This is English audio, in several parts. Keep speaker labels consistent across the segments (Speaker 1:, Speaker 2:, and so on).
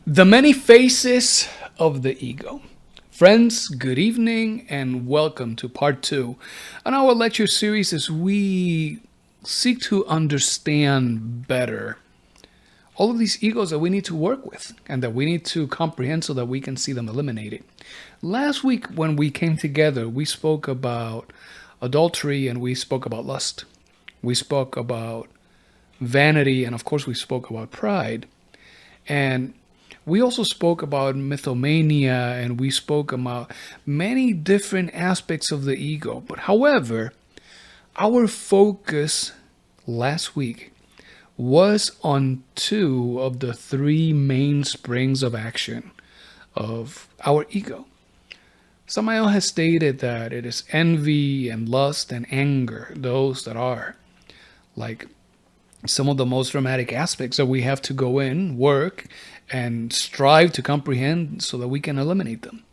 Speaker 1: The many faces of the ego. Friends, good evening and welcome to part two on our lecture series as we seek to understand better all of these egos that we need to work with and that we need to comprehend so that we can see them eliminated. Last week, when we came together, we spoke about adultery and we spoke about lust. We spoke about vanity and, of course, we spoke about pride. And we also spoke about mythomania and we spoke about many different aspects of the ego. But however, our focus last week was on two of the three main springs of action of our ego. Samael has stated that it is envy and lust and anger, those that are like some of the most dramatic aspects that we have to go in, work, and strive to comprehend so that we can eliminate them.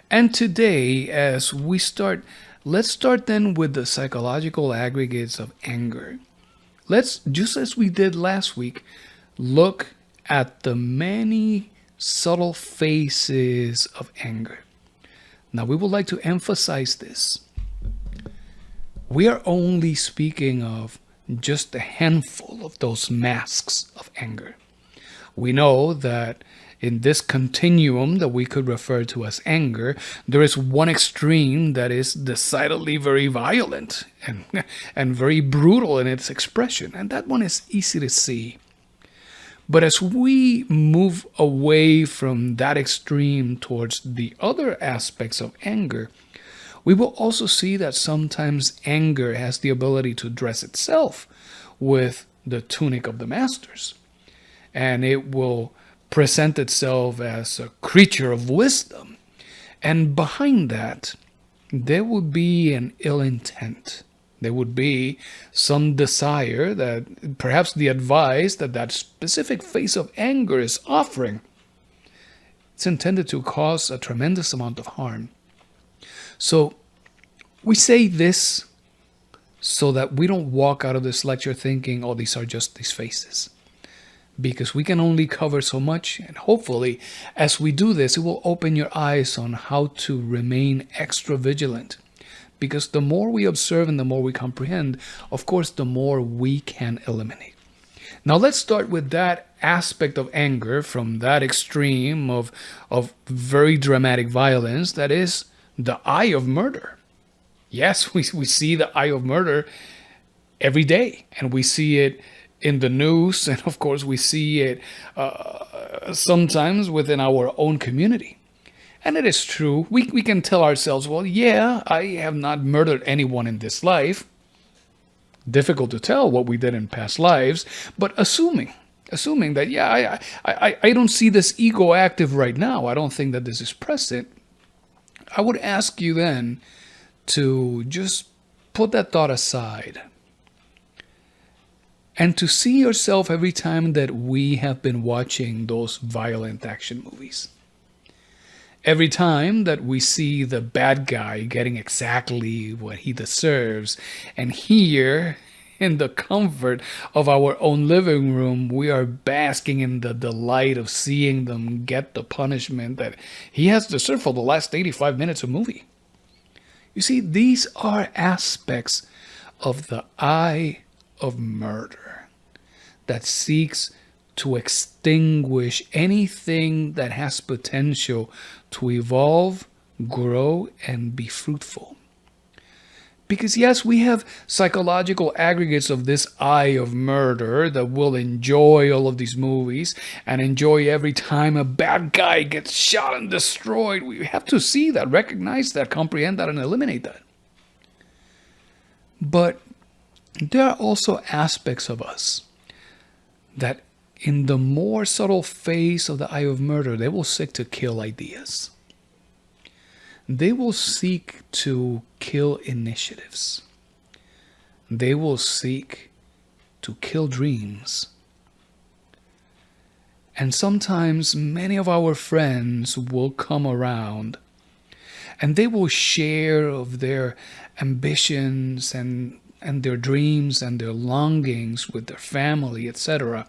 Speaker 1: And today, as we start, let's start then with the psychological aggregates of anger. Let's, just as we did last week, look at the many subtle faces of anger. Now, we would like to emphasize this. We are only speaking of just a handful of those masks of anger. We know that in this continuum that we could refer to as anger, there is one extreme that is decidedly very violent and very brutal in its expression, and that one is easy to see. But as we move away from that extreme towards the other aspects of anger, we will also see that sometimes anger has the ability to dress itself with the tunic of the masters. And it will present itself as a creature of wisdom. And behind that, there would be an ill intent. There would be some desire that perhaps the advice that that specific face of anger is offering, it's intended to cause a tremendous amount of harm. So we say this so that we don't walk out of this lecture thinking, oh, these are just these faces. Because we can only cover so much, and hopefully, as we do this, it will open your eyes on how to remain extra vigilant. Because the more we observe and the more we comprehend, of course, the more we can eliminate. Now, let's start with that aspect of anger from that extreme of very dramatic violence, that is the eye of murder. Yes, we see the eye of murder every day, and we see it in the news, and of course we see it sometimes within our own community. And it is true, we can tell ourselves, well, yeah, I have not murdered anyone in this life. Difficult to tell what we did in past lives, but assuming that, yeah, I don't see this ego active right now, I don't think that this is present, I would ask you then to just put that thought aside and to see yourself every time that we have been watching those violent action movies. Every time that we see the bad guy getting exactly what he deserves, and here, in the comfort of our own living room, we are basking in the delight of seeing them get the punishment that he has deserved for the last 85 minutes of movie. You see, these are aspects of the eye of murder that seeks to extinguish anything that has potential to evolve, grow, and be fruitful. Because yes, we have psychological aggregates of this eye of murder that will enjoy all of these movies and enjoy every time a bad guy gets shot and destroyed. We have to see that, recognize that, comprehend that, and eliminate that. But there are also aspects of us that in the more subtle phase of the eye of murder, they will seek to kill ideas. They will seek to kill initiatives. They will seek to kill dreams. And sometimes many of our friends will come around and they will share of their ambitions and and their dreams and their longings with their family, etc.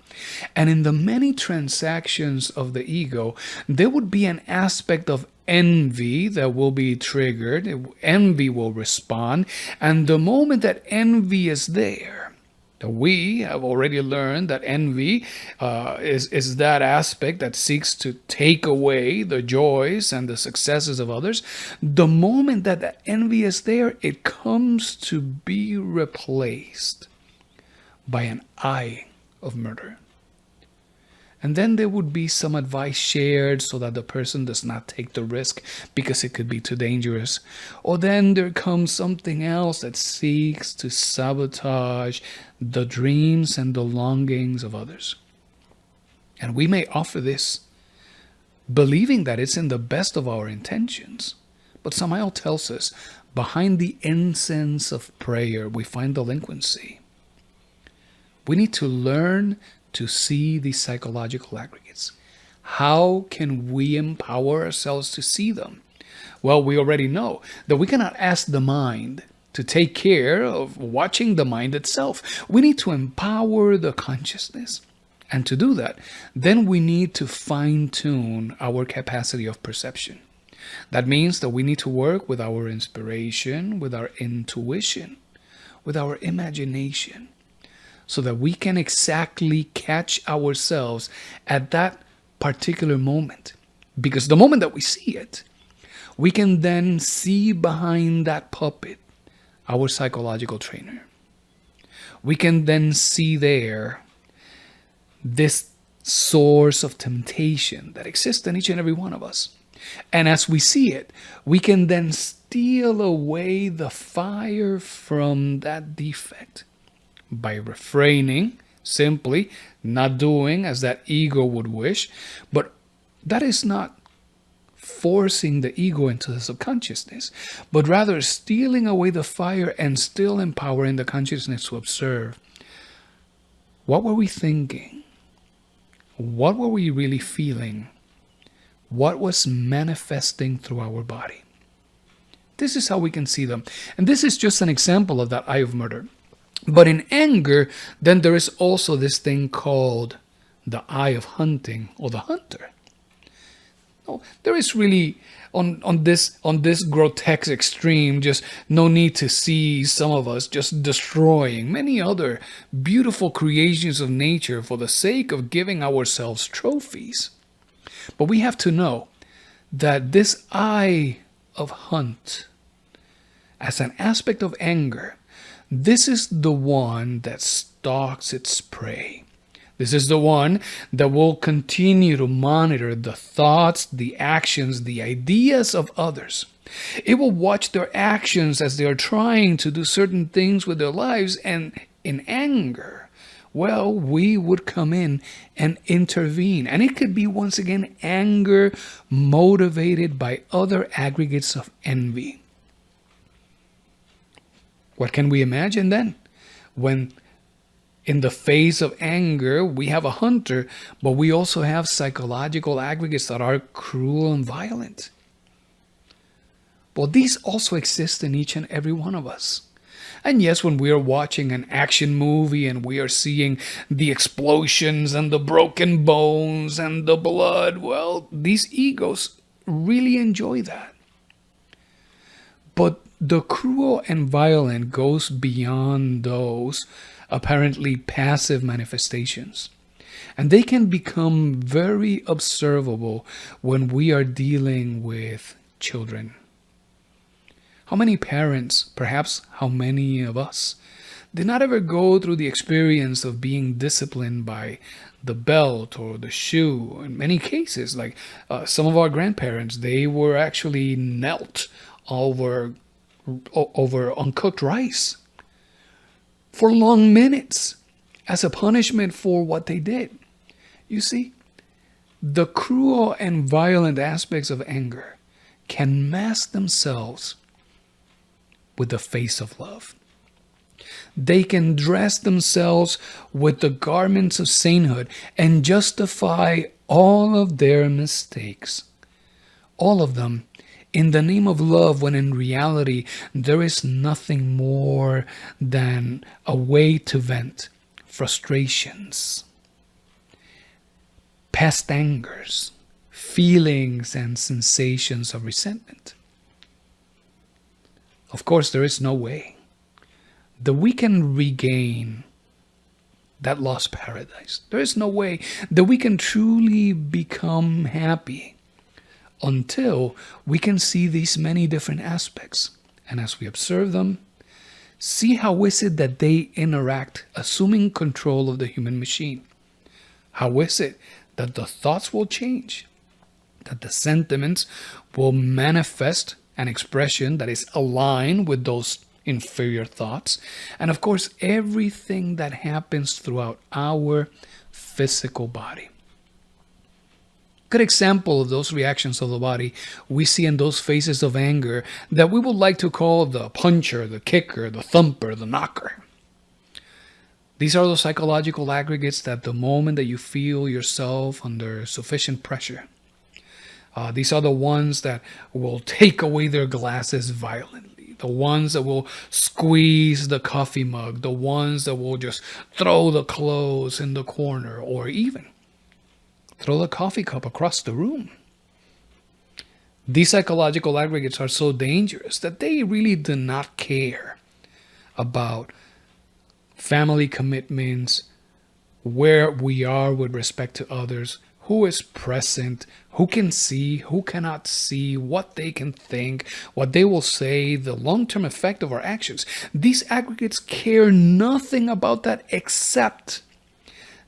Speaker 1: And in the many transactions of the ego, there would be an aspect of envy that will be triggered. Envy will respond. And the moment that envy is there, we have already learned that envy is that aspect that seeks to take away the joys and the successes of others. The moment that the envy is there, it comes to be replaced by an eye of murder. And then there would be some advice shared so that the person does not take the risk because it could be too dangerous. Or then there comes something else that seeks to sabotage the dreams and the longings of others. And we may offer this, believing that it's in the best of our intentions. But Samael tells us, behind the incense of prayer, we find delinquency. We need to learn to see these psychological aggregates. How can we empower ourselves to see them? Well, we already know that we cannot ask the mind to take care of watching the mind itself. We need to empower the consciousness. And to do that, then we need to fine-tune our capacity of perception. That means that we need to work with our inspiration, with our intuition, with our imagination, so that we can exactly catch ourselves at that particular moment. Because the moment that we see it, we can then see behind that puppet our psychological trainer. We can then see there this source of temptation that exists in each and every one of us. And as we see it, we can then steal away the fire from that defect by refraining, simply not doing as that ego would wish. But that is not forcing the ego into the subconsciousness, but rather stealing away the fire and still empowering the consciousness to observe. What were we thinking? What were we really feeling? What was manifesting through our body? This is how we can see them. And this is just an example of that eye of murder. But in anger, then there is also this thing called the eye of hunting, or the hunter. No, there is really, on this grotesque extreme, just no need to see some of us just destroying many other beautiful creations of nature for the sake of giving ourselves trophies. But we have to know that this eye of hunt, as an aspect of anger, this is the one that stalks its prey. This is the one that will continue to monitor the thoughts, the actions, the ideas of others. It will watch their actions as they are trying to do certain things with their lives, and in anger, well, we would come in and intervene. And it could be, once again, anger motivated by other aggregates of envy. What can we imagine then? When in the face of anger, we have a hunter, but we also have psychological aggregates that are cruel and violent. Well, these also exist in each and every one of us. And yes, when we are watching an action movie and we are seeing the explosions and the broken bones and the blood, well, these egos really enjoy that. But the cruel and violent goes beyond those apparently passive manifestations. And they can become very observable when we are dealing with children. How many parents, perhaps how many of us, did not ever go through the experience of being disciplined by the belt or the shoe? In many cases, like some of our grandparents, they were actually knelt over uncooked rice for long minutes as a punishment for what they did. You see, the cruel and violent aspects of anger can mask themselves with the face of love. They can dress themselves with the garments of sainthood and justify all of their mistakes, all of them, in the name of love, when in reality there is nothing more than a way to vent frustrations, past angers, feelings and sensations of resentment. Of course, there is no way that we can regain that lost paradise. There is no way that we can truly become happy until we can see these many different aspects. And as we observe them, see how is it that they interact, assuming control of the human machine. How is it that the thoughts will change, that the sentiments will manifest an expression that is aligned with those inferior thoughts, and of course everything that happens throughout our physical body. Good example of those reactions of the body we see in those phases of anger that we would like to call the puncher, the kicker, the thumper, the knocker. These are those psychological aggregates that the moment that you feel yourself under sufficient pressure, these are the ones that will take away their glasses violently, the ones that will squeeze the coffee mug, the ones that will just throw the clothes in the corner, or even throw the coffee cup across the room. These psychological aggregates are so dangerous that they really do not care about family commitments, where we are with respect to others, who is present, who can see, who cannot see, what they can think, what they will say, the long-term effect of our actions. These aggregates care nothing about that except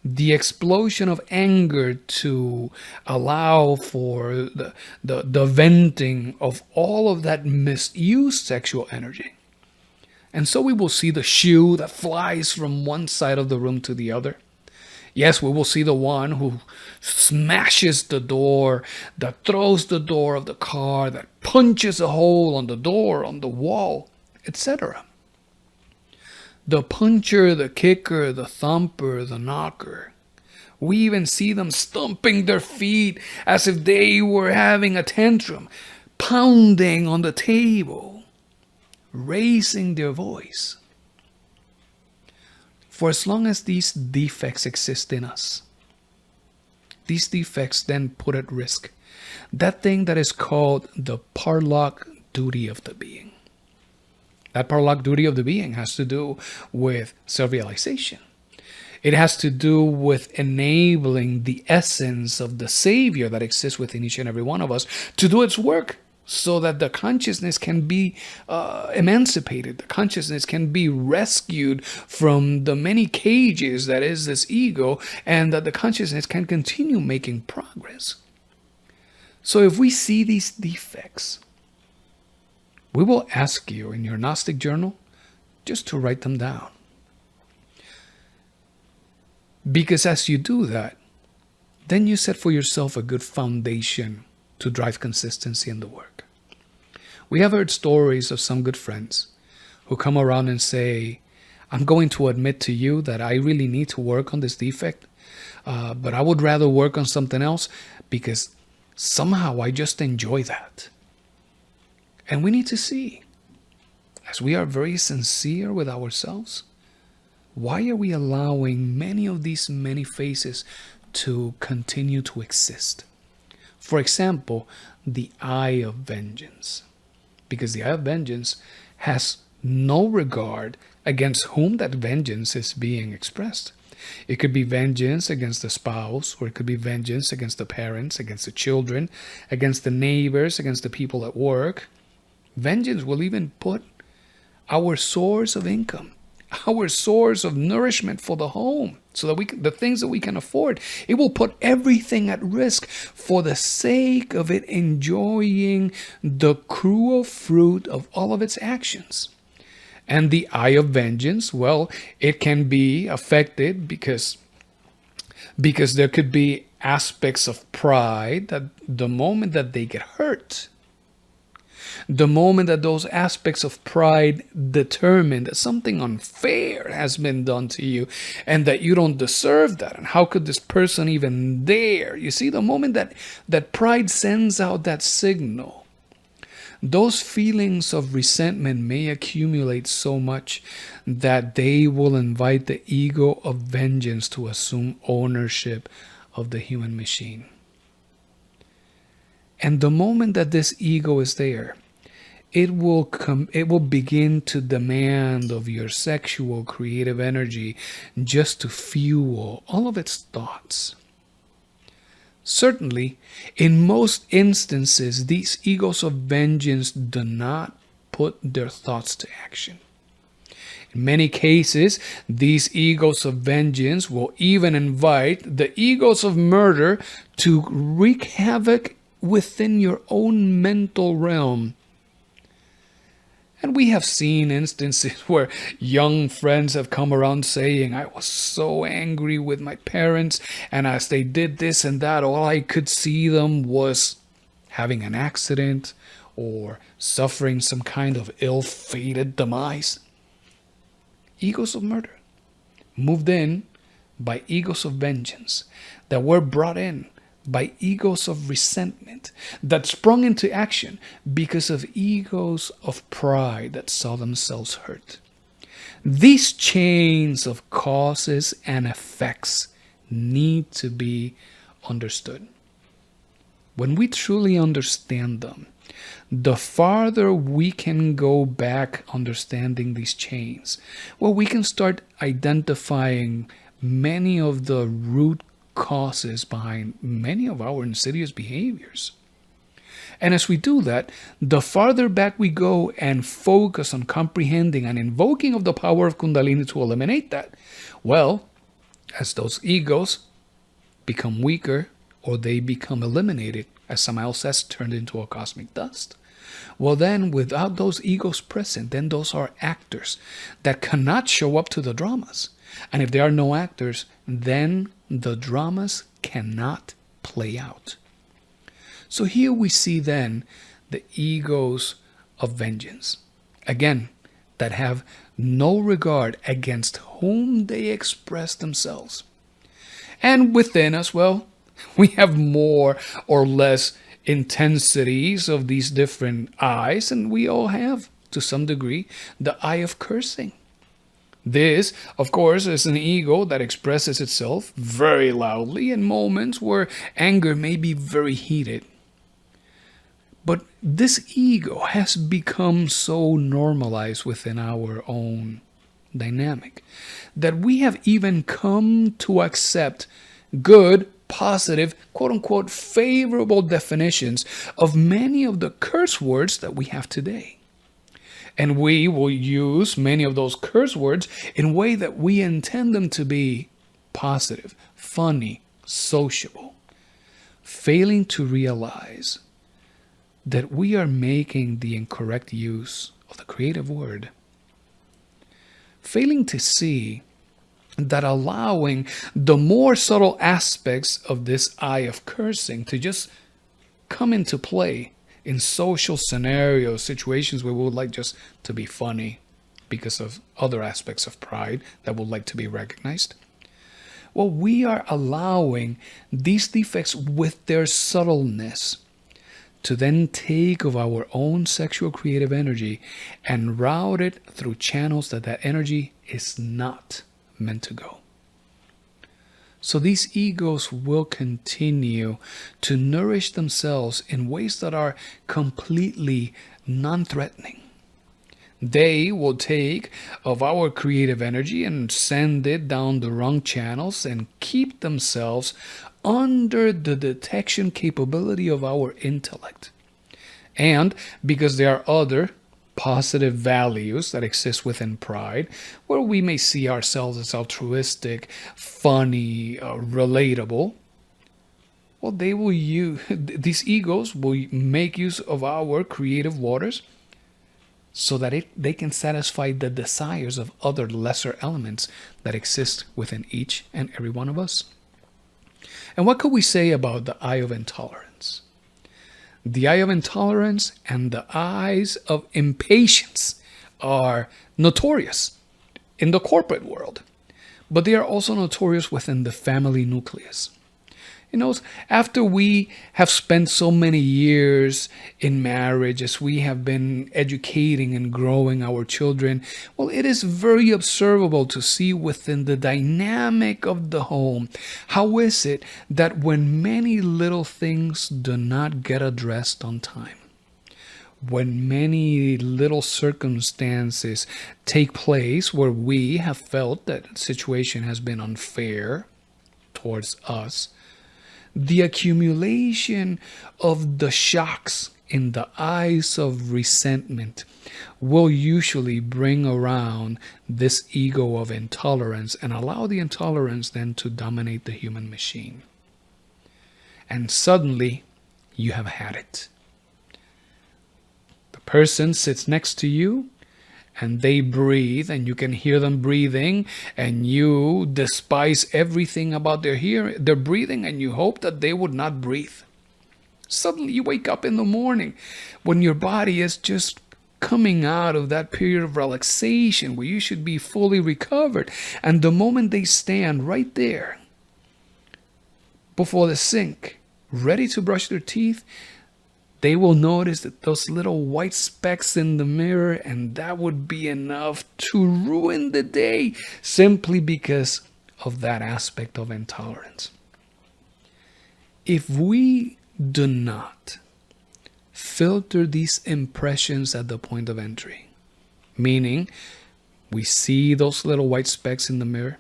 Speaker 1: the explosion of anger to allow for the venting of all of that misused sexual energy. And so we will see the shoe that flies from one side of the room to the other. Yes, we will see the one who smashes the door, that throws the door of the car, that punches a hole on the door, on the wall, etc. The puncher, the kicker, the thumper, the knocker. We even see them stomping their feet as if they were having a tantrum, pounding on the table, raising their voice. For as long as these defects exist in us, these defects then put at risk that thing that is called the Parlock duty of the being. That Parlock duty of the being has to do with self-realization. It has to do with enabling the essence of the Savior that exists within each and every one of us to do its work, so that the consciousness can be emancipated. The consciousness can be rescued from the many cages that is this ego, and that the consciousness can continue making progress. So if we see these defects, we will ask you in your Gnostic journal just to write them down. Because as you do that, then you set for yourself a good foundation to drive consistency in the work. We have heard stories of some good friends who come around and say, I'm going to admit to you that I really need to work on this defect, but I would rather work on something else because somehow I just enjoy that. And we need to see, as we are very sincere with ourselves, why are we allowing many of these many phases to continue to exist? For example, the eye of vengeance. Because the eye of vengeance has no regard against whom that vengeance is being expressed. It could be vengeance against the spouse, or it could be vengeance against the parents, against the children, against the neighbors, against the people at work. Vengeance will even put our source of income, our source of nourishment for the home, so that the things that we can afford, it will put everything at risk for the sake of it enjoying the cruel fruit of all of its actions. And the eye of vengeance, well, it can be affected because there could be aspects of pride that the moment that they get hurt, the moment that those aspects of pride determine that something unfair has been done to you and that you don't deserve that, and how could this person even dare? You see, the moment that pride sends out that signal, those feelings of resentment may accumulate so much that they will invite the ego of vengeance to assume ownership of the human machine. And the moment that this ego is there, it will begin to demand of your sexual creative energy just to fuel all of its thoughts. Certainly, in most instances, these egos of vengeance do not put their thoughts to action. In many cases, these egos of vengeance will even invite the egos of murder to wreak havoc within your own mental realm. And we have seen instances where young friends have come around saying, I was so angry with my parents, and as they did this and that, all I could see them was having an accident or suffering some kind of ill-fated demise. Egos of murder, moved in by egos of vengeance, that were brought in by egos of resentment, that sprung into action because of egos of pride that saw themselves hurt. These chains of causes and effects need to be understood. When we truly understand them, the farther we can go back understanding these chains, well, we can start identifying many of the root causes behind many of our insidious behaviors. And as we do that, the farther back we go and focus on comprehending and invoking of the power of Kundalini to eliminate that, well, as those egos become weaker or they become eliminated, as Samael says, turned into a cosmic dust, well then, without those egos present, then those are actors that cannot show up to the dramas. And if there are no actors, then the dramas cannot play out. So here we see then the egos of vengeance, again, that have no regard against whom they express themselves. And within us, well, we have more or less intensities of these different eyes, and we all have, to some degree, the eye of cursing. This, of course, is an ego that expresses itself very loudly in moments where anger may be very heated. But this ego has become so normalized within our own dynamic that we have even come to accept good, positive, quote-unquote, favorable definitions of many of the curse words that we have today. And we will use many of those curse words in a way that we intend them to be positive, funny, sociable, failing to realize that we are making the incorrect use of the creative word, failing to see that allowing the more subtle aspects of this eye of cursing to just come into play in social scenarios, situations where we would like just to be funny because of other aspects of pride that would like to be recognized. Well, we are allowing these defects with their subtleness to then take of our own sexual creative energy and route it through channels that energy is not meant to go. So these egos will continue to nourish themselves in ways that are completely non-threatening. They will take of our creative energy and send it down the wrong channels and keep themselves under the detection capability of our intellect. And because there are other positive values that exist within pride, where we may see ourselves as altruistic, funny, relatable, well, they will use, these egos will make use of our creative waters so that they can satisfy the desires of other lesser elements that exist within each and every one of us. And what could we say about the eye of intolerance? The eye of intolerance and the eyes of impatience are notorious in the corporate world, but they are also notorious within the family nucleus. You know, after we have spent so many years in marriage, as we have been educating and growing our children, well, it is very observable to see within the dynamic of the home, how is it that when many little things do not get addressed on time, when many little circumstances take place where we have felt that the situation has been unfair towards us, the accumulation of the shocks in the eyes of resentment will usually bring around this ego of intolerance and allow the intolerance then to dominate the human machine. And suddenly, you have had it. The person sits next to you and they breathe, and you can hear them breathing, and you despise everything about their breathing, and you hope that they would not breathe. Suddenly you wake up in the morning when your body is just coming out of that period of relaxation where you should be fully recovered, and the moment they stand right there before the sink, ready to brush their teeth, they will notice that those little white specks in the mirror, and that would be enough to ruin the day simply because of that aspect of intolerance. If we do not filter these impressions at the point of entry, meaning we see those little white specks in the mirror,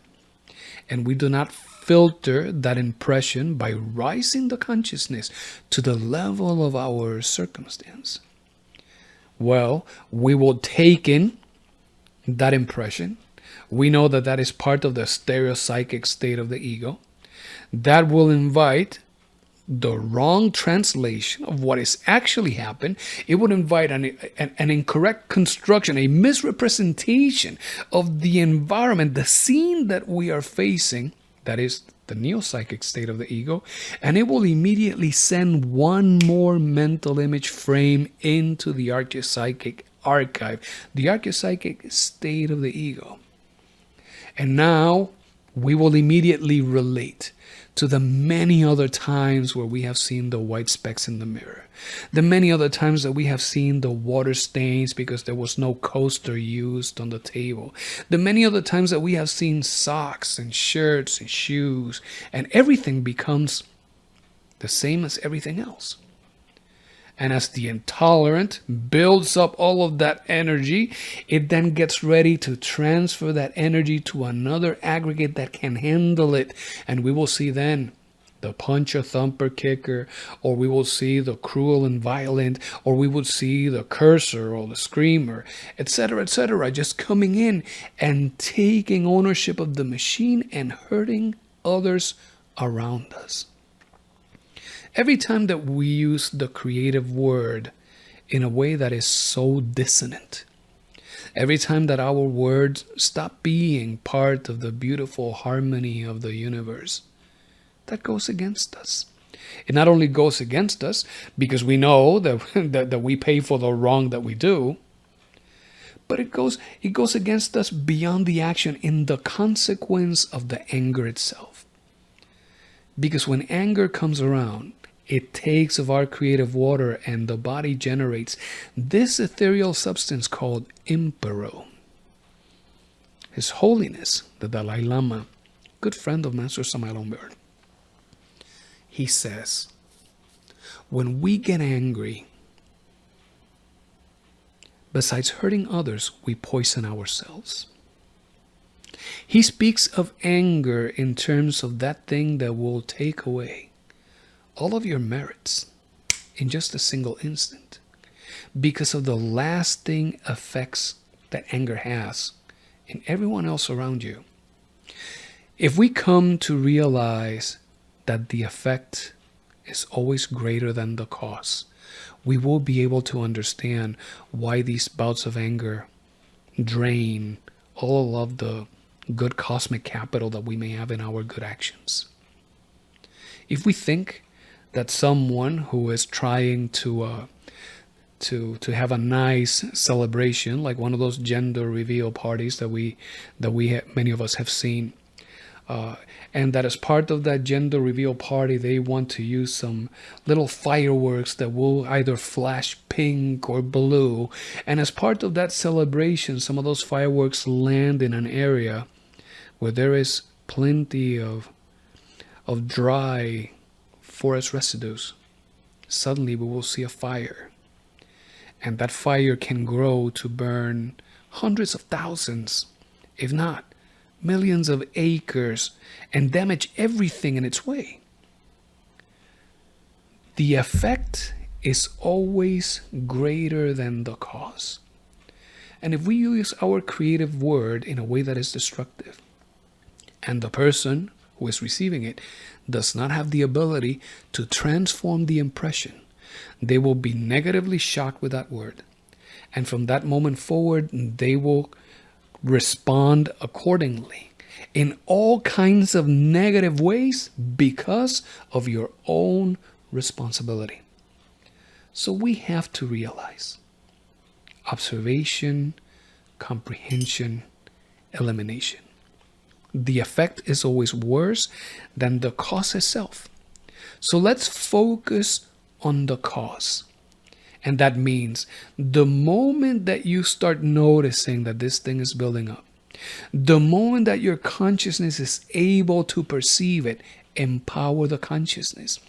Speaker 1: and we do not filter that impression by rising the consciousness to the level of our circumstance, well, we will take in that impression. We know that that is part of the stereopsychic state of the ego. That will invite the wrong translation of what is actually happened. It would invite an incorrect construction, a misrepresentation of the environment, the scene that we are facing. That is the neo-psychic state of the ego. And it will immediately send one more mental image frame into the archepsychic archive, the archepsychic state of the ego. And now we will immediately relate to the many other times where we have seen the white specks in the mirror, the many other times that we have seen the water stains because there was no coaster used on the table, the many other times that we have seen socks and shirts and shoes, and everything becomes the same as everything else. And as the intolerant builds up all of that energy, it then gets ready to transfer that energy to another aggregate that can handle it. And we will see then the puncher, thumper, kicker, or we will see the cruel and violent, or we will see the cursor or the screamer, etc., just coming in and taking ownership of the machine and hurting others around us. Every time that we use the creative word in a way that is so dissonant, every time that our words stop being part of the beautiful harmony of the universe, that goes against us. It not only goes against us because we know that we pay for the wrong that we do, but it goes against us beyond the action in the consequence of the anger itself. Because when anger comes around, it takes of our creative water, and the body generates this ethereal substance called impero. His Holiness, the Dalai Lama, good friend of Master Samael Aumber, he says, when we get angry, besides hurting others, we poison ourselves. He speaks of anger in terms of that thing that will take away all of your merits in just a single instant because of the lasting effects that anger has in everyone else around you. If we come to realize that the effect is always greater than the cause, we will be able to understand why these bouts of anger drain all of the good cosmic capital that we may have in our good actions. If we think that someone who is trying to have a nice celebration, like one of those gender reveal parties that many of us have seen, and that as part of that gender reveal party, they want to use some little fireworks that will either flash pink or blue. And as part of that celebration, some of those fireworks land in an area where there is plenty of dry forest residues. Suddenly we will see a fire. And that fire can grow to burn hundreds of thousands, if not millions of acres, and damage everything in its way. The effect is always greater than the cause. And if we use our creative word in a way that is destructive, and the person who is receiving it does not have the ability to transform the impression, they will be negatively shocked with that word. And from that moment forward, they will respond accordingly in all kinds of negative ways because of your own responsibility. So we have to realize observation, comprehension, elimination. The effect is always worse than the cause itself. So let's focus on the cause. And that means the moment that you start noticing that this thing is building up, the moment that your consciousness is able to perceive it, empower the consciousness.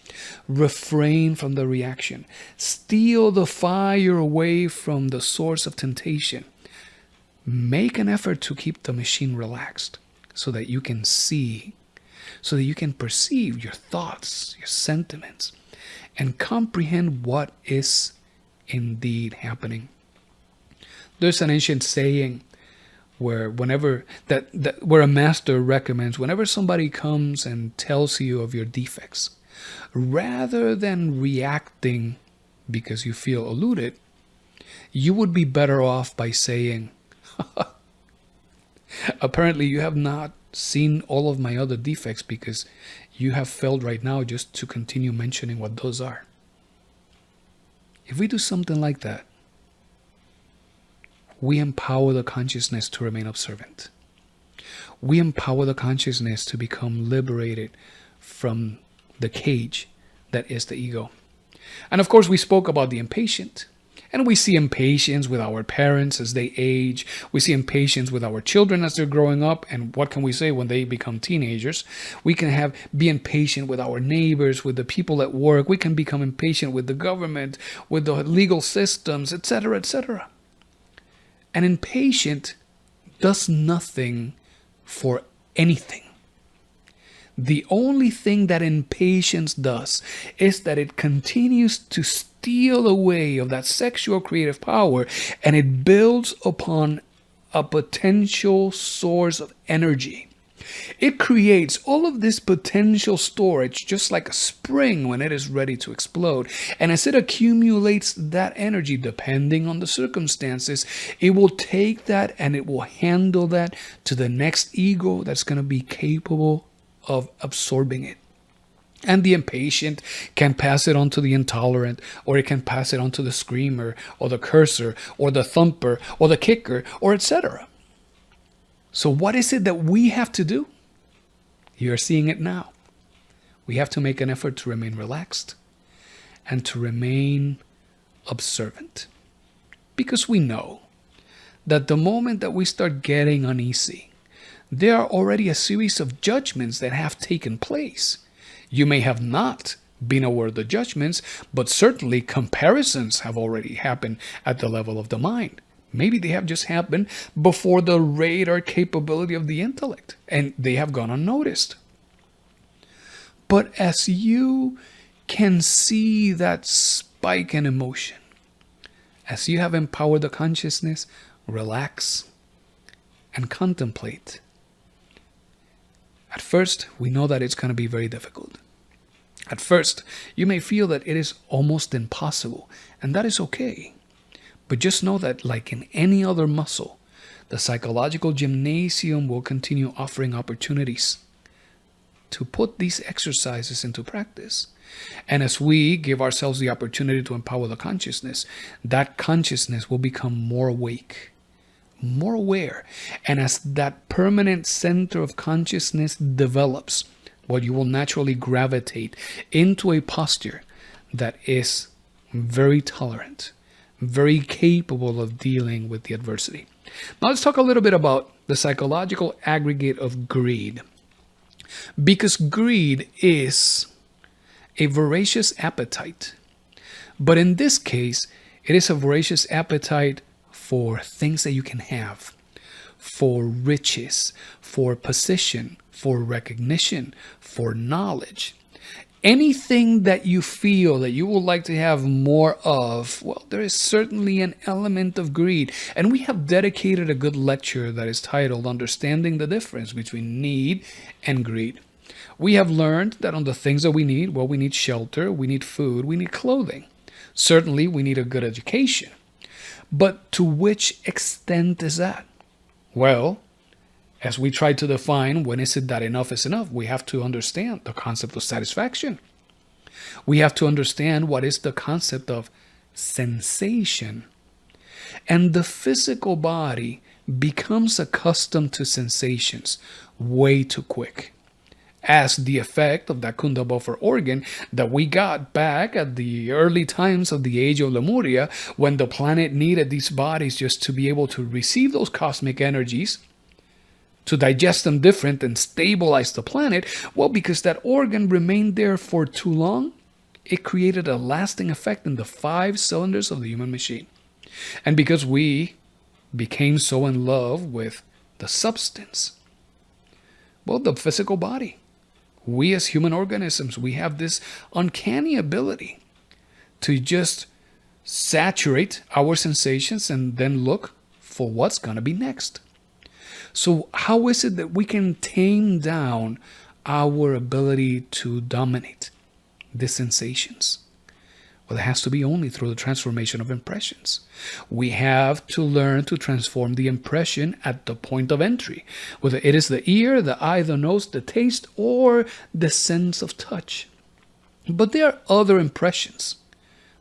Speaker 1: Refrain from the reaction. Steal the fire away from the source of temptation. Make an effort to keep the machine relaxed so that you can see, so that you can perceive your thoughts, your sentiments, and comprehend what is indeed happening. There's an ancient saying where where a master recommends whenever somebody comes and tells you of your defects, rather than reacting because you feel eluded, you would be better off by saying, apparently you have not seen all of my other defects because you have failed right now just to continue mentioning what those are. If we do something like that, we empower the consciousness to remain observant. We empower the consciousness to become liberated from the cage that is the ego. And of course, we spoke about the impatient. And we see impatience with our parents as they age. We see impatience with our children as they're growing up. And what can we say when they become teenagers? We can be impatient with our neighbors, with the people at work. We can become impatient with the government, with the legal systems, etc., etc. An impatient does nothing for anything. The only thing that impatience does is that it continues to steal away of that sexual creative power, and it builds upon a potential source of energy. It creates all of this potential storage just like a spring when it is ready to explode. And as it accumulates that energy, depending on the circumstances, it will take that and it will handle that to the next ego that's going to be capable of absorbing it. And the impatient can pass it on to the intolerant, or it can pass it on to the screamer, or the cursor, or the thumper, or the kicker, or etc. So what is it that we have to do? You're seeing it now. We have to make an effort to remain relaxed and to remain observant. Because we know that the moment that we start getting uneasy, there are already a series of judgments that have taken place. You may have not been aware of the judgments, but certainly comparisons have already happened at the level of the mind. Maybe they have just happened before the radar capability of the intellect, and they have gone unnoticed. But as you can see that spike in emotion, as you have empowered the consciousness, relax and contemplate. At first, we know that it's going to be very difficult. At first, you may feel that it is almost impossible, and that is okay. But just know that, like in any other muscle, the psychological gymnasium will continue offering opportunities to put these exercises into practice. And as we give ourselves the opportunity to empower the consciousness, that consciousness will become more awake, more aware. And as that permanent center of consciousness develops, well, you will naturally gravitate into a posture that is very tolerant, very capable of dealing with the adversity. Now let's talk a little bit about the psychological aggregate of greed. Because greed is a voracious appetite. But in this case, it is a voracious appetite for things that you can have, for riches, for position, for recognition, for knowledge. Anything that you feel that you would like to have more of, well, there is certainly an element of greed. And we have dedicated a good lecture that is titled Understanding the Difference Between Need and Greed. We have learned that on the things that we need, well, we need shelter, we need food, we need clothing. Certainly, we need a good education. But to which extent is that? Well, as we try to define when is it that enough is enough, we have to understand the concept of satisfaction. We have to understand what is the concept of sensation. And the physical body becomes accustomed to sensations way too quick, as the effect of that Kunda buffer organ that we got back at the early times of the age of Lemuria, when the planet needed these bodies just to be able to receive those cosmic energies, to digest them different and stabilize the planet. Well, because that organ remained there for too long, it created a lasting effect in the 5 cylinders of the human machine. And because we became so in love with the substance, well, the physical body, we as human organisms, we have this uncanny ability to just saturate our sensations and then look for what's going to be next. So how is it that we can tame down our ability to dominate the sensations? Well, it has to be only through the transformation of impressions. We have to learn to transform the impression at the point of entry, whether it is the ear, the eye, the nose, the taste, or the sense of touch. But there are other impressions,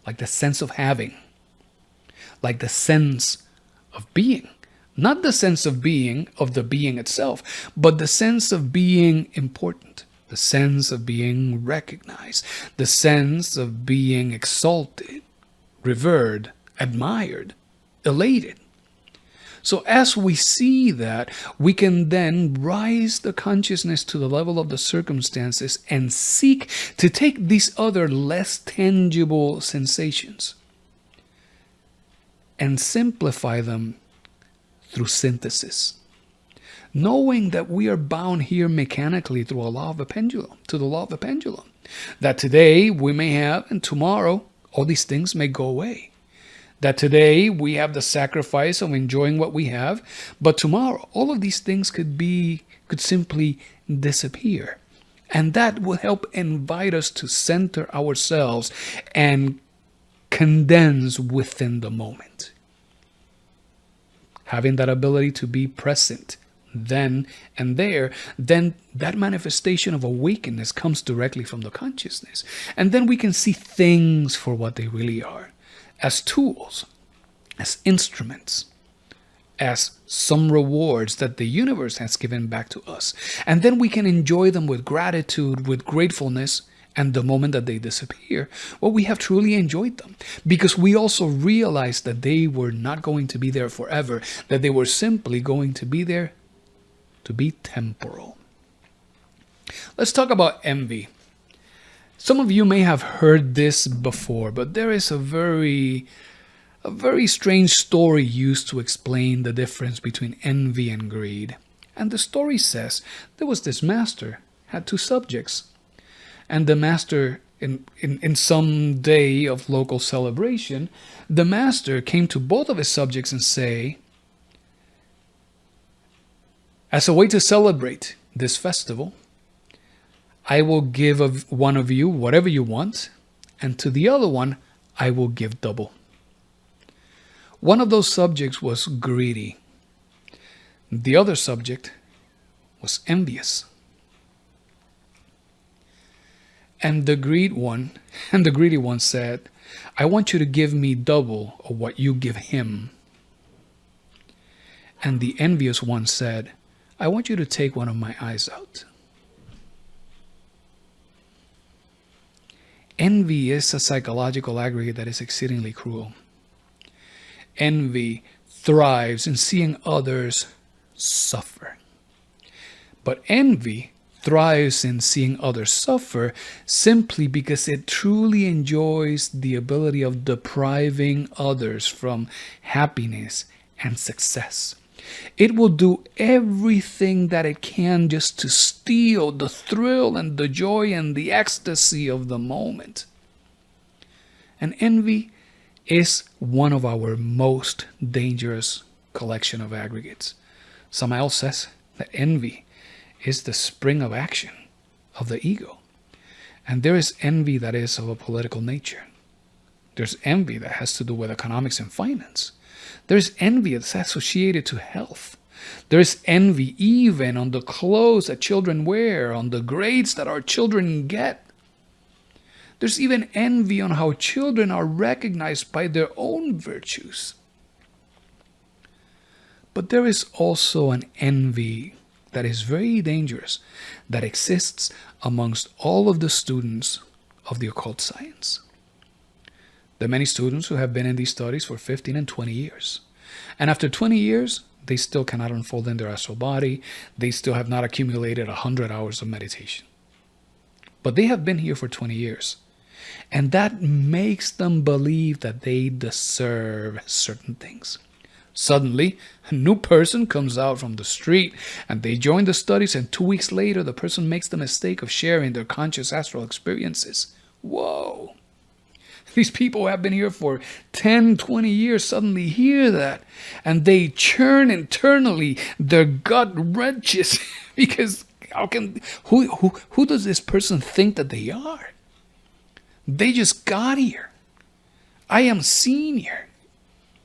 Speaker 1: like the sense of having, like the sense of being. Not the sense of being, of the being itself, but the sense of being important, the sense of being recognized, the sense of being exalted, revered, admired, elated. So as we see that, we can then rise the consciousness to the level of the circumstances and seek to take these other less tangible sensations and simplify them through synthesis, knowing that we are bound here mechanically through a law of a pendulum, to the law of the pendulum, that today we may have and tomorrow all these things may go away, that today we have the sacrifice of enjoying what we have, but tomorrow all of these things could simply disappear. And that will help invite us to center ourselves and condense within the moment. Having that ability to be present then and there, then that manifestation of awakeness comes directly from the consciousness. And then we can see things for what they really are, as tools, as instruments, as some rewards that the universe has given back to us. And then we can enjoy them with gratitude, with gratefulness. And the moment that they disappear, well, we have truly enjoyed them, because we also realized that they were not going to be there forever, that they were simply going to be there to be temporal. Let's talk about envy. Some of you may have heard this before, but there is a very strange story used to explain the difference between envy and greed. And the story says there was this master, had 2 subjects. And the master, in some day of local celebration, the master came to both of his subjects and say, as a way to celebrate this festival, I will give of one of you whatever you want, and to the other one, I will give double. One of those subjects was greedy. The other subject was envious. And the greedy one said, I want you to give me double of what you give him. And the envious one said, I want you to take one of my eyes out. Envy is a psychological aggregate that is exceedingly cruel. Envy thrives in seeing others suffer. But envy thrives in seeing others suffer simply because it truly enjoys the ability of depriving others from happiness and success. It will do everything that it can just to steal the thrill and the joy and the ecstasy of the moment. And envy is one of our most dangerous collection of aggregates. Samael says that envy is the spring of action of the ego. And there is envy that is of a political nature. There's envy that has to do with economics and finance. There's envy that's associated to health. There's envy even on the clothes that children wear, on the grades that our children get. There's even envy on how children are recognized by their own virtues. But there is also an envy that is very dangerous that exists amongst all of the students of the occult science. There are many students who have been in these studies for 15 and 20 years. And after 20 years, they still cannot unfold in their astral body. They still have not accumulated 100 hours of meditation. But they have been here for 20 years. And that makes them believe that they deserve certain things. Suddenly, a new person comes out from the street and they join the studies, and 2 weeks later, the person makes the mistake of sharing their conscious astral experiences. Whoa! These people who have been here for 10, 20 years suddenly hear that, and they churn internally. Their gut wrenches because who does this person think that they are? They just got here. I am senior.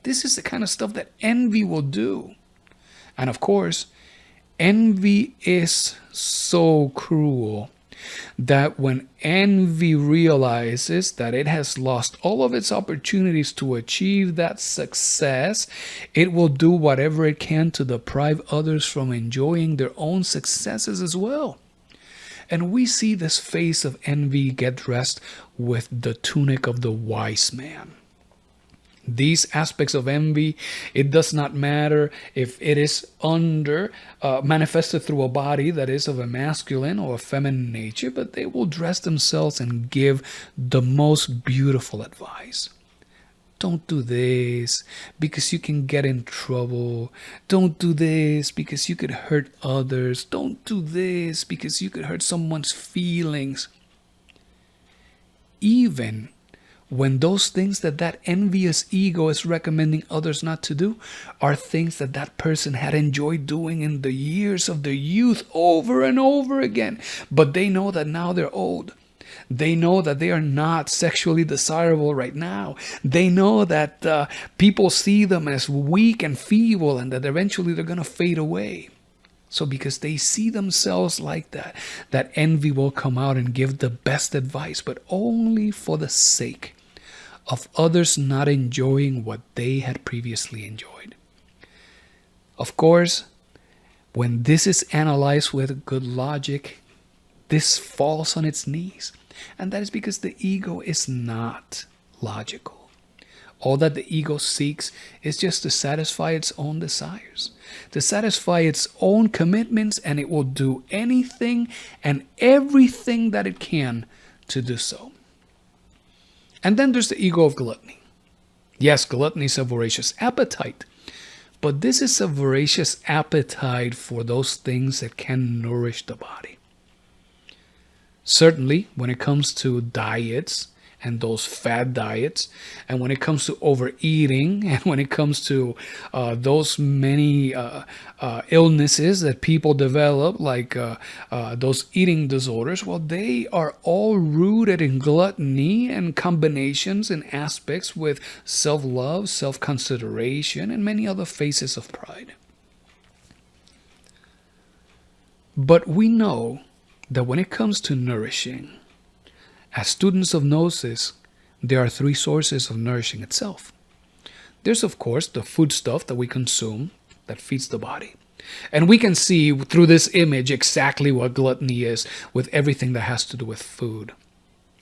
Speaker 1: This is the kind of stuff that envy will do. And of course, envy is so cruel that when envy realizes that it has lost all of its opportunities to achieve that success, it will do whatever it can to deprive others from enjoying their own successes as well. And we see this face of envy get dressed with the tunic of the wise man. These aspects of envy, it does not matter if it is manifested through a body that is of a masculine or a feminine nature, but they will dress themselves and give the most beautiful advice. Don't do this because you can get in trouble. Don't do this because you could hurt others. Don't do this because you could hurt someone's feelings. Even when those things that envious ego is recommending others not to do are things that person had enjoyed doing in the years of their youth over and over again. But they know that now they're old. They know that they are not sexually desirable right now. They know that people see them as weak and feeble and that eventually they're going to fade away. So because they see themselves like that envy will come out and give the best advice, but only for the sake of others not enjoying what they had previously enjoyed. Of course, when this is analyzed with good logic, this falls on its knees. And that is because the ego is not logical. All that the ego seeks is just to satisfy its own desires, to satisfy its own commitments, and it will do anything and everything that it can to do so. And then there's the ego of gluttony. Yes, gluttony is a voracious appetite, but this is a voracious appetite for those things that can nourish the body. Certainly, when it comes to diets and those fad diets, and when it comes to overeating, and when it comes to those many illnesses that people develop, like those eating disorders, well, they are all rooted in gluttony and combinations and aspects with self-love, self-consideration, and many other phases of pride. But we know that when it comes to nourishing, as students of Gnosis, there are three sources of nourishing itself. There's, of course, the food stuff that we consume that feeds the body. And we can see through this image exactly what gluttony is with everything that has to do with food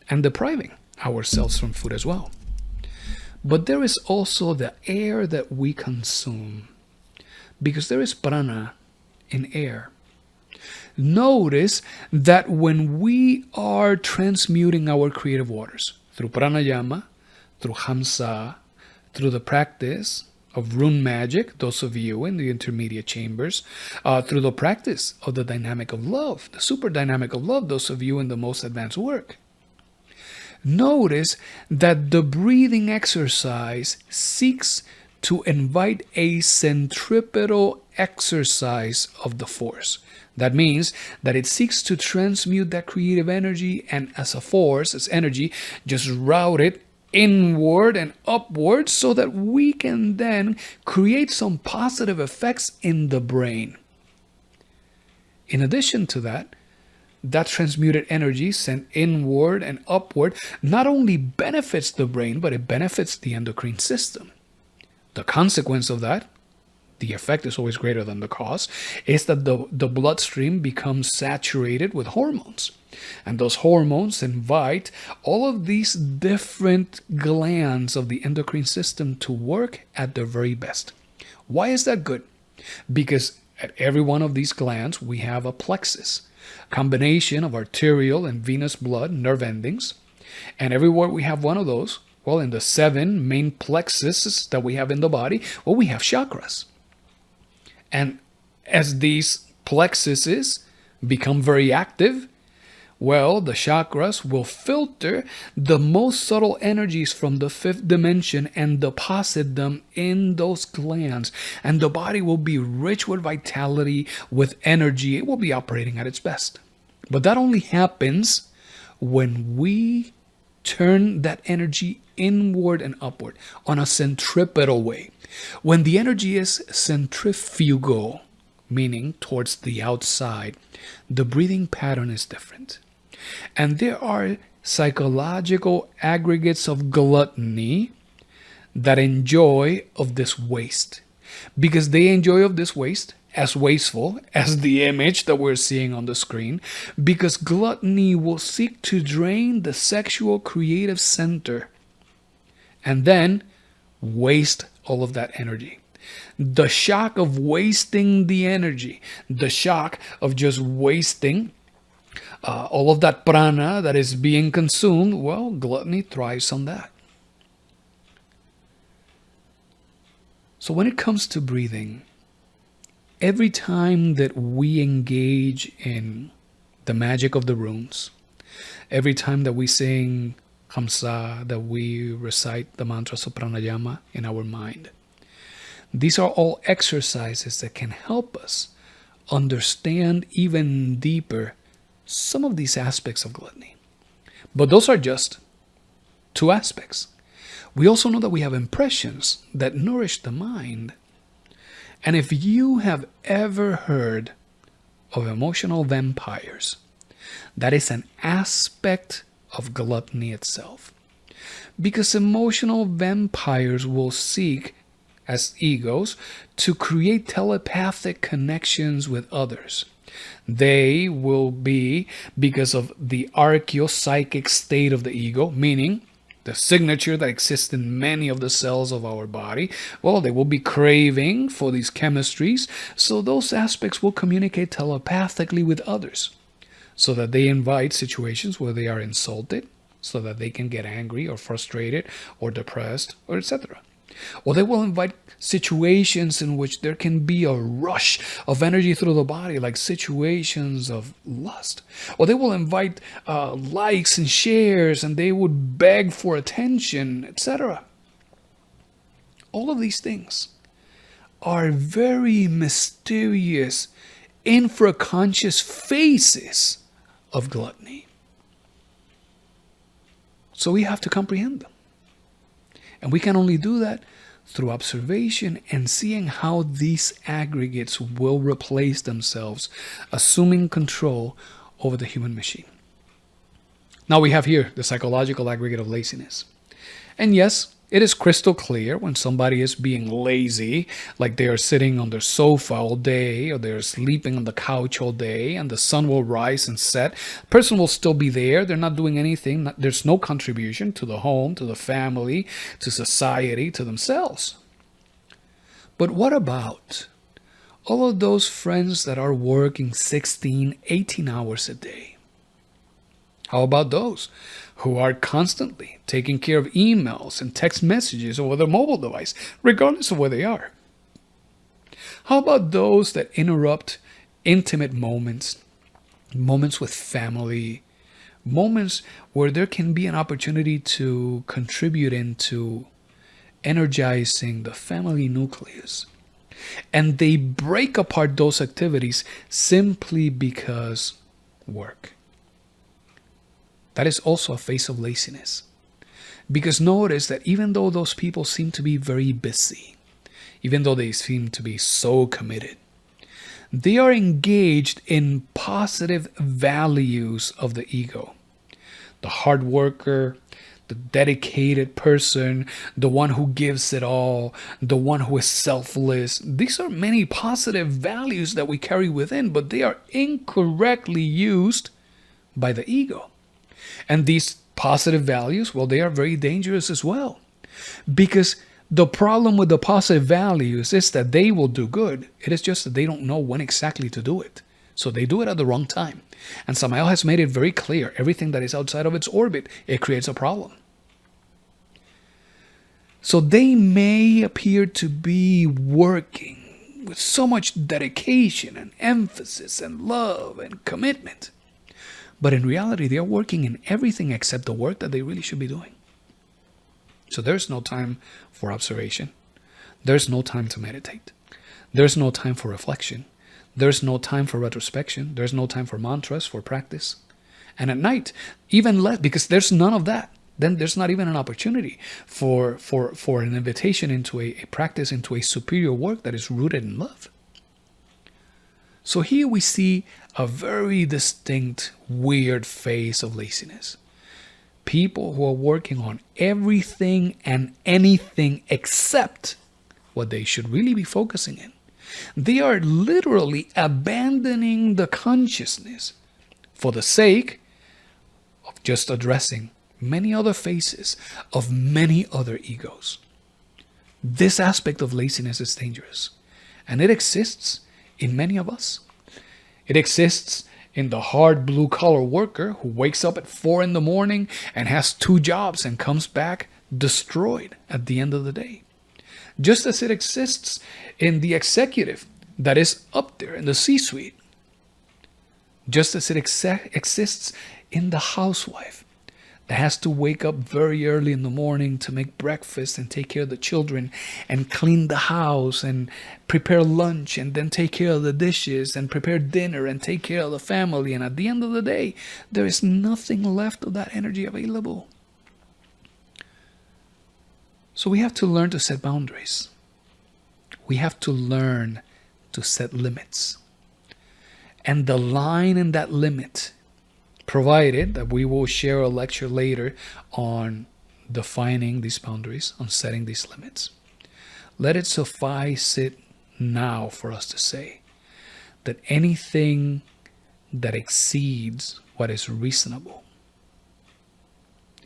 Speaker 1: and depriving ourselves from food as well. But there is also the air that we consume, because there is prana in air. Notice that when we are transmuting our creative waters through pranayama, through hamsa, through the practice of rune magic, those of you in the intermediate chambers, through the practice of the dynamic of love, the super dynamic of love, those of you in the most advanced work, notice that the breathing exercise seeks to invite a centripetal exercise of the force. That means that it seeks to transmute that creative energy and as a force, as energy, just route it inward and upward so that we can then create some positive effects in the brain. In addition to that, that transmuted energy sent inward and upward not only benefits the brain, but it benefits the endocrine system. The consequence of that, the effect is always greater than the cause, is that the bloodstream becomes saturated with hormones. And those hormones invite all of these different glands of the endocrine system to work at their very best. Why is that good? Because at every one of these glands, we have a plexus, a combination of arterial and venous blood, nerve endings. And everywhere we have one of those, well, in the 7 main plexuses that we have in the body, well, we have chakras. And as these plexuses become very active, well, the chakras will filter the most subtle energies from the 5th dimension and deposit them in those glands. And the body will be rich with vitality, with energy. It will be operating at its best. But that only happens when we turn that energy inward and upward on a centripetal way. When the energy is centrifugal, meaning towards the outside, the breathing pattern is different. And there are psychological aggregates of gluttony that enjoy of this waste, because they enjoy of this waste as wasteful as the image that we're seeing on the screen, because gluttony will seek to drain the sexual creative center and then waste all of that energy. The shock of wasting the energy, the shock of just wasting all of that prana that is being consumed, well, gluttony thrives on that. So when it comes to breathing, every time that we engage in the magic of the runes, every time that we sing Hamsa, that we recite the mantras of pranayama in our mind, these are all exercises that can help us understand even deeper some of these aspects of gluttony. But those are just 2 aspects. We also know that we have impressions that nourish the mind. And if you have ever heard of emotional vampires, that is an aspect of gluttony itself. Because emotional vampires will seek, as egos, to create telepathic connections with others. They will be, because of the archeopsychic state of the ego, meaning the signature that exists in many of the cells of our body, well, they will be craving for these chemistries, so those aspects will communicate telepathically with others, so that they invite situations where they are insulted, so that they can get angry or frustrated or depressed or etc. Or they will invite situations in which there can be a rush of energy through the body, like situations of lust. Or they will invite likes and shares, and they would beg for attention, etc. All of these things are very mysterious, infraconscious phases of gluttony. So we have to comprehend them. And we can only do that through observation and seeing how these aggregates will replace themselves, assuming control over the human machine. Now we have here the psychological aggregate of laziness. And yes, It is crystal clear when somebody is being lazy, like they are sitting on their sofa all day or they're sleeping on the couch all day, and the sun will rise and set. The person will still be there. They're not doing anything. There's no contribution to the home, to the family, to society, to themselves. But what about all of those friends that are working 16, 18 hours a day? How about those who are constantly taking care of emails and text messages over their mobile device, regardless of where they are? How about those that interrupt intimate moments, moments with family, moments where there can be an opportunity to contribute into energizing the family nucleus? And they break apart those activities simply because work. That is also a face of laziness. Because notice that even though those people seem to be very busy, even though they seem to be so committed, they are engaged in positive values of the ego. The hard worker, the dedicated person, the one who gives it all, the one who is selfless. These are many positive values that we carry within, but they are incorrectly used by the ego. And these positive values, well, they are very dangerous as well. Because the problem with the positive values is that they will do good. It is just that they don't know when exactly to do it. So they do it at the wrong time. And Samael has made it very clear. Everything that is outside of its orbit, it creates a problem. So they may appear to be working with so much dedication and emphasis and love and commitment. But in reality, they are working in everything except the work that they really should be doing. So there's no time for observation. There's no time to meditate. There's no time for reflection. There's no time for retrospection. There's no time for mantras, for practice. And at night, even less, because there's none of that. Then there's not even an opportunity for an invitation into a practice, into a superior work that is rooted in love. So here we see a very distinct, weird phase of laziness. People who are working on everything and anything except what they should really be focusing in. They are literally abandoning the consciousness for the sake of just addressing many other faces of many other egos. This aspect of laziness is dangerous, and it exists in many of us. It exists in the hard blue-collar worker who wakes up at 4 a.m. and has 2 jobs and comes back destroyed at the end of the day. Just as it exists in the executive that is up there in the C-suite. Just as it exists in the housewife that has to wake up very early in the morning to make breakfast and take care of the children and clean the house and prepare lunch and then take care of the dishes and prepare dinner and take care of the family. And at the end of the day, there is nothing left of that energy available. So we have to learn to set boundaries. We have to learn to set limits. And the line in that limit, provided that we will share a lecture later on defining these boundaries, on setting these limits. Let it suffice it now for us to say that anything that exceeds what is reasonable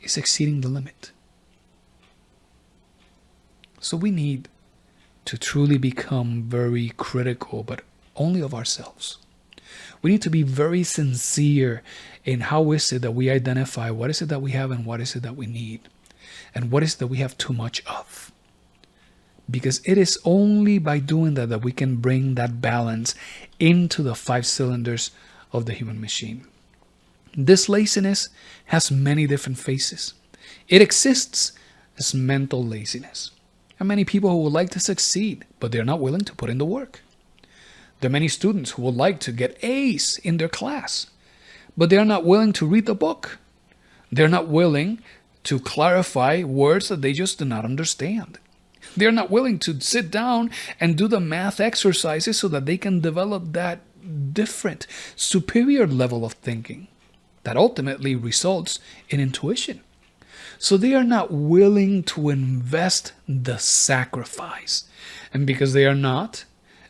Speaker 1: is exceeding the limit. So we need to truly become very critical, but only of ourselves. We need to be very sincere in how is it that we identify what is it that we have and what is it that we need, and what is it that we have too much of. Because it is only by doing that that we can bring that balance into the 5 cylinders of the human machine. This laziness has many different faces. It exists as mental laziness. There are many people who would like to succeed, but they're not willing to put in the work. There are many students who would like to get A's in their class, but they're not willing to read the book. They're not willing to clarify words that they just do not understand. They're not willing to sit down and do the math exercises so that they can develop that different, superior level of thinking that ultimately results in intuition. So they are not willing to invest the sacrifice. And because they are not,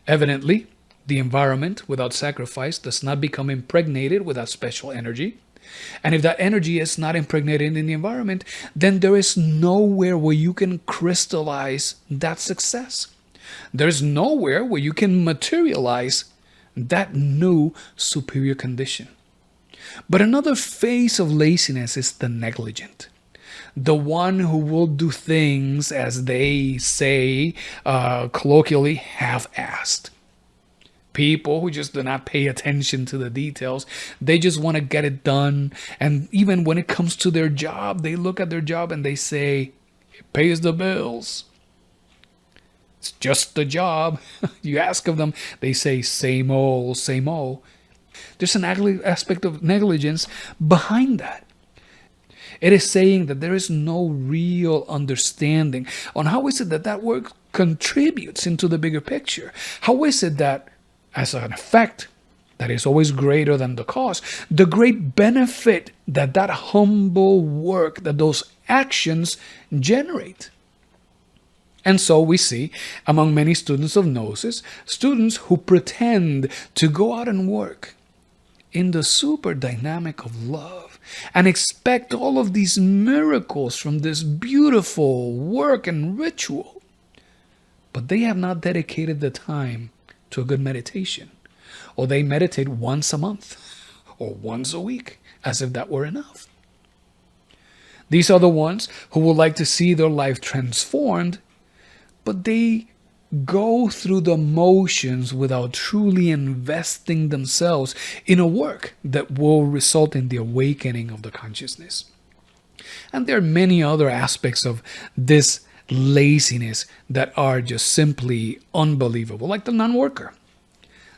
Speaker 1: evidently, the environment without sacrifice does not become impregnated without special energy. And if that energy is not impregnated in the environment, then there is nowhere where you can crystallize that success. There's nowhere where you can materialize that new superior condition. But another phase of laziness is the negligent. The one who will do things, as they say colloquially, half-assed. People who just do not pay attention to the details. They just want to get it done. And even when it comes to their job, they look at their job and they say, it pays the bills. It's just the job. You ask of them, they say, same old, same old. There's an aspect of negligence behind that. It is saying that there is no real understanding on how is it that that work contributes into the bigger picture. How is it that, as an effect that is always greater than the cause, the great benefit that that humble work, that those actions generate. And so we see among many students of Gnosis, students who pretend to go out and work in the super dynamic of love and expect all of these miracles from this beautiful work and ritual. But they have not dedicated the time to a good meditation. Or they meditate once a month or once a week, as if that were enough. These are the ones who would like to see their life transformed, but they go through the motions without truly investing themselves in a work that will result in the awakening of the consciousness. And there are many other aspects of this laziness that are just simply unbelievable, like the non-worker.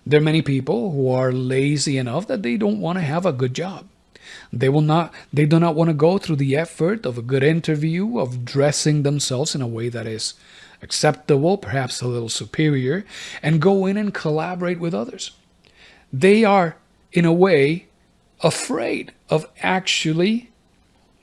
Speaker 1: There are many people who are lazy enough that they don't want to have a good job. They do not want to go through the effort of a good interview, of dressing themselves in a way that is acceptable, perhaps a little superior, and go in and collaborate with others. They are, in a way, afraid of actually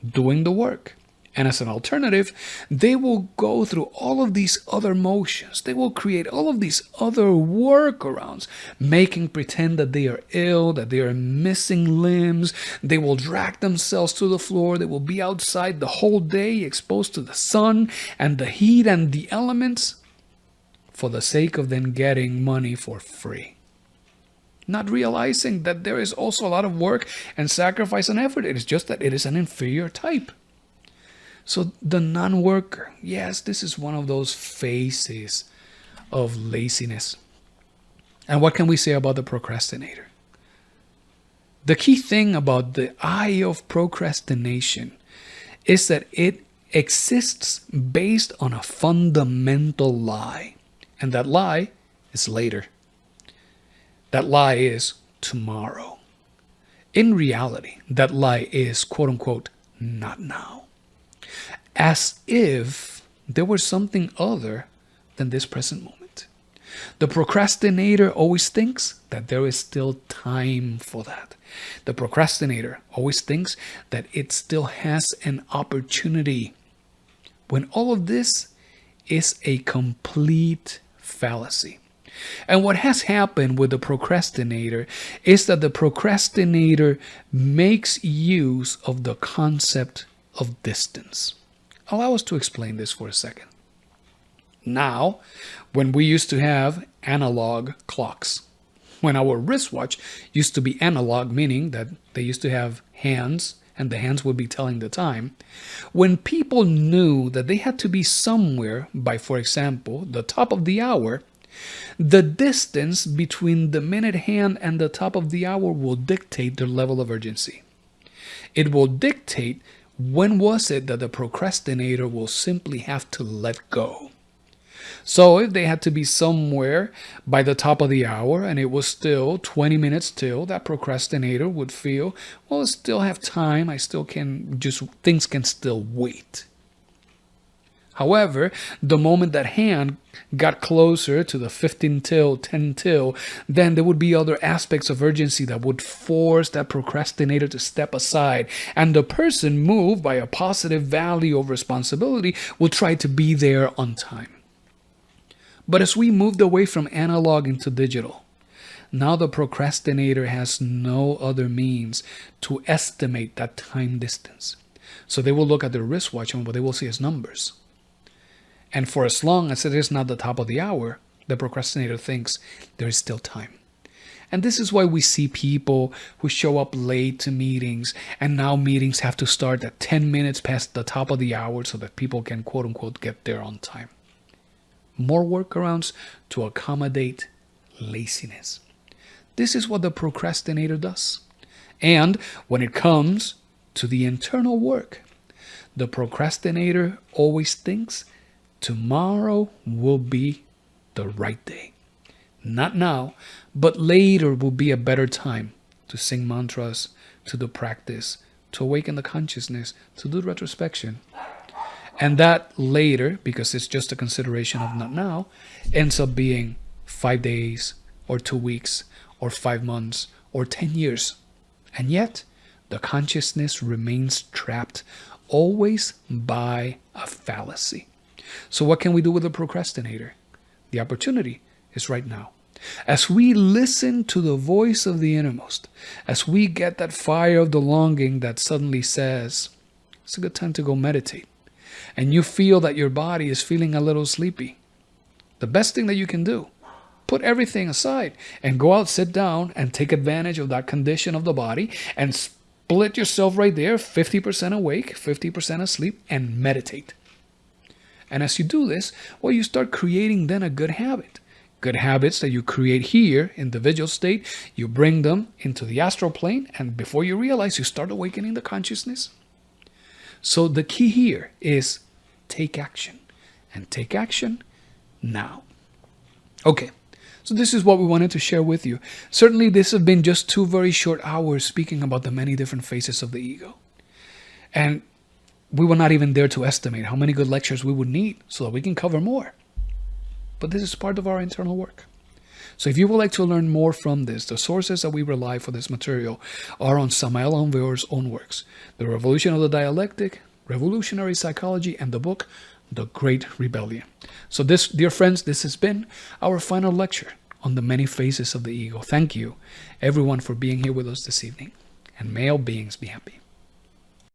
Speaker 1: doing the work. And as an alternative, they will go through all of these other motions. They will create all of these other workarounds, making pretend that they are ill, that they are missing limbs. They will drag themselves to the floor. They will be outside the whole day, exposed to the sun and the heat and the elements, for the sake of then getting money for free. Not realizing that there is also a lot of work and sacrifice and effort. It is just that it is an inferior type. So the non-worker, yes, this is one of those phases of laziness. And what can we say about the procrastinator? The key thing about the eye of procrastination is that it exists based on a fundamental lie. And that lie is later. That lie is tomorrow. In reality, that lie is, quote unquote, not now. As if there were something other than this present moment. The procrastinator always thinks that there is still time for that. The procrastinator always thinks that it still has an opportunity, when all of this is a complete fallacy. And what has happened with the procrastinator is that the procrastinator makes use of the concept of distance. Allow us to explain this for a second. Now, when we used to have analog clocks, when our wristwatch used to be analog, meaning that they used to have hands and the hands would be telling the time, when people knew that they had to be somewhere by, for example, the top of the hour, the distance between the minute hand and the top of the hour will dictate their level of urgency. It will dictate when was it that the procrastinator will simply have to let go. So if they had to be somewhere by the top of the hour and it was still 20 minutes till, that procrastinator would feel, well, I still have time. I still can things can still wait. However, the moment that hand got closer to the 15 till, 10 till, then there would be other aspects of urgency that would force that procrastinator to step aside. And the person, moved by a positive value of responsibility, will try to be there on time. But as we moved away from analog into digital, now the procrastinator has no other means to estimate that time distance. So they will look at their wristwatch, and what they will see is numbers. And for as long as it is not the top of the hour, the procrastinator thinks there is still time. And this is why we see people who show up late to meetings, and now meetings have to start at 10 minutes past the top of the hour so that people can, quote unquote, get there on time. More workarounds to accommodate laziness. This is what the procrastinator does. And when it comes to the internal work, the procrastinator always thinks tomorrow will be the right day. Not now, but later will be a better time to sing mantras, to do practice, to awaken the consciousness, to do retrospection. And that later, because it's just a consideration of not now, ends up being 5 days or 2 weeks or 5 months or 10 years. And yet, the consciousness remains trapped always by a fallacy. So what can we do with the procrastinator? The opportunity is right now. As we listen to the voice of the innermost, as we get that fire of the longing that suddenly says, it's a good time to go meditate, and you feel that your body is feeling a little sleepy, the best thing that you can do, put everything aside and go out, sit down, and take advantage of that condition of the body and split yourself right there, 50% awake, 50% asleep, and meditate. And as you do this, well, you start creating then a good habit. Good habits that you create here in the visual state, you bring them into the astral plane, and before you realize, you start awakening the consciousness. So the key here is take action, and take action now. Okay, so this is what we wanted to share with you. Certainly, this has been just 2 very short hours speaking about the many different phases of the ego. And we were not even there to estimate how many good lectures we would need so that we can cover more. But this is part of our internal work. So if you would like to learn more from this, the sources that we rely for this material are on Samael Aun Weor's own works, The Revolution of the Dialectic, Revolutionary Psychology, and the book, The Great Rebellion. So this, dear friends, this has been our final lecture on the many phases of the ego. Thank you, everyone, for being here with us this evening. And may all beings be happy.